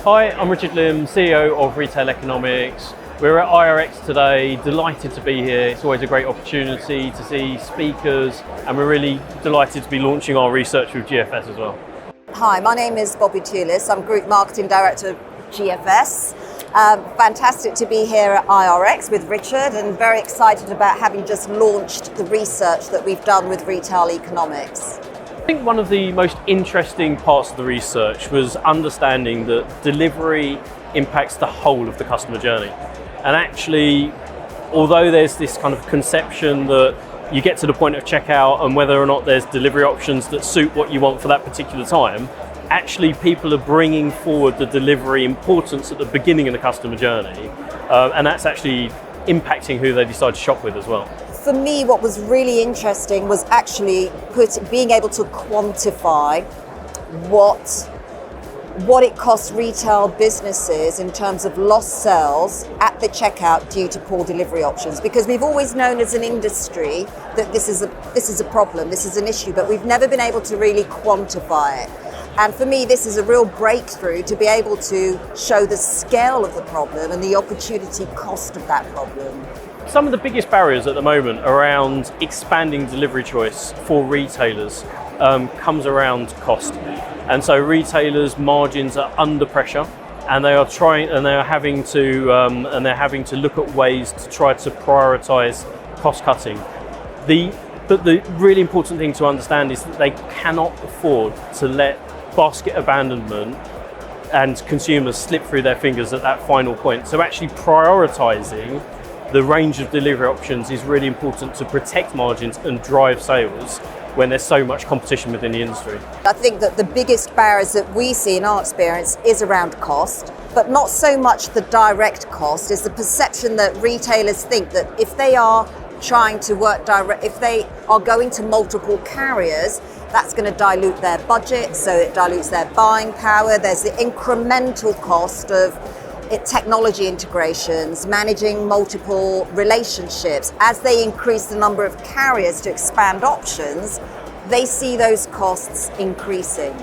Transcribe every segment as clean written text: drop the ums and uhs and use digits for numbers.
Hi, I'm Richard Lim, CEO of Retail Economics. We're at IRX today, delighted to be here. It's always a great opportunity to see speakers, and we're really delighted to be launching our research with GFS as well. Hi, my name is Bobbie Ttooulis. I'm Group Marketing Director of GFS. Fantastic to be here at IRX with Richard, and very excited about having just launched the research that we've done with Retail Economics. I think one of the most interesting parts of the research was understanding that delivery impacts the whole of the customer journey. And actually, although there's this kind of conception that you get to the point of checkout and whether or not there's delivery options that suit what you want for that particular time, actually people are bringing forward the delivery importance at the beginning of the customer journey. And that's actually impacting who they decide to shop with as well. For me, what was really interesting was actually being able to quantify what it costs retail businesses in terms of lost sales at the checkout due to poor delivery options. Because we've always known as an industry that this is a problem, this is an issue, but we've never been able to really quantify it. And for me, this is a real breakthrough to be able to show the scale of the problem and the opportunity cost of that problem. Some of the biggest barriers at the moment around expanding delivery choice for retailers comes around cost. And so retailers' margins are under pressure, and they are having to look at ways to try to prioritize cost cutting. But the really important thing to understand is that they cannot afford to let basket abandonment and consumers slip through their fingers at that final point. So actually prioritizing the range of delivery options is really important to protect margins and drive sales when there's so much competition within the industry. I think that the biggest barriers that we see in our experience is around cost, but not so much the direct cost, is the perception that retailers think that if they are trying to work direct, if they are going to multiple carriers, that's going to dilute their budget, so it dilutes their buying power. There's the incremental cost of technology integrations, managing multiple relationships. As they increase the number of carriers to expand options, they see those costs increasing.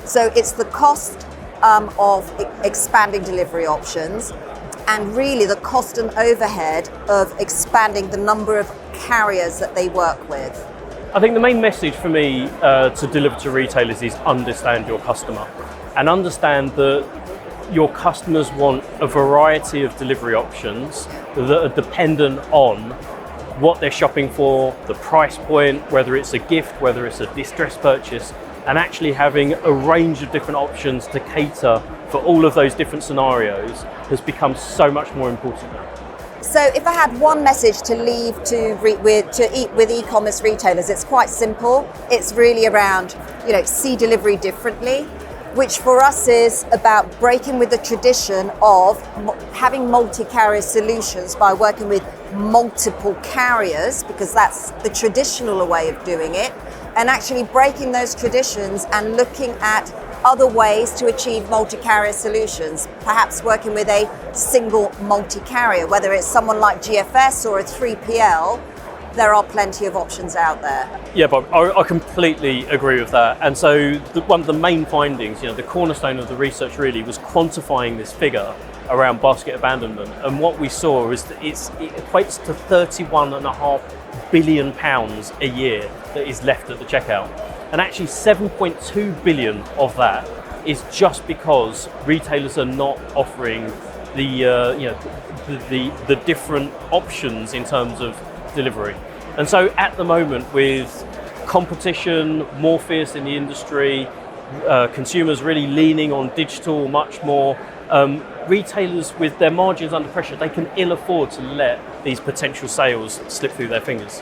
So it's the cost of expanding delivery options, and really the cost and overhead of expanding the number of carriers that they work with. I think the main message for me to deliver to retailers is understand your customer, and understand that your customers want a variety of delivery options that are dependent on what they're shopping for, the price point, whether it's a gift, whether it's a distress purchase, and actually having a range of different options to cater for all of those different scenarios has become so much more important now. So if I had one message to leave with e-commerce retailers, it's quite simple. It's really around, see delivery differently, which for us is about breaking with the tradition of having multi-carrier solutions by working with multiple carriers, because that's the traditional way of doing it, and actually breaking those traditions and looking at other ways to achieve multi-carrier solutions, perhaps working with a single multi-carrier, whether it's someone like GFS or a 3PL. There are plenty of options out there. Yeah, Bob, I completely agree with that. And so one of the main findings, the cornerstone of the research really was quantifying this figure around basket abandonment. And what we saw is that it equates to £31.5 billion a year that is left at the checkout. And actually 7.2 billion of that is just because retailers are not offering the different options in terms of delivery. And so at the moment, with competition more fierce in the industry, consumers really leaning on digital much more, retailers with their margins under pressure, they can ill afford to let these potential sales slip through their fingers.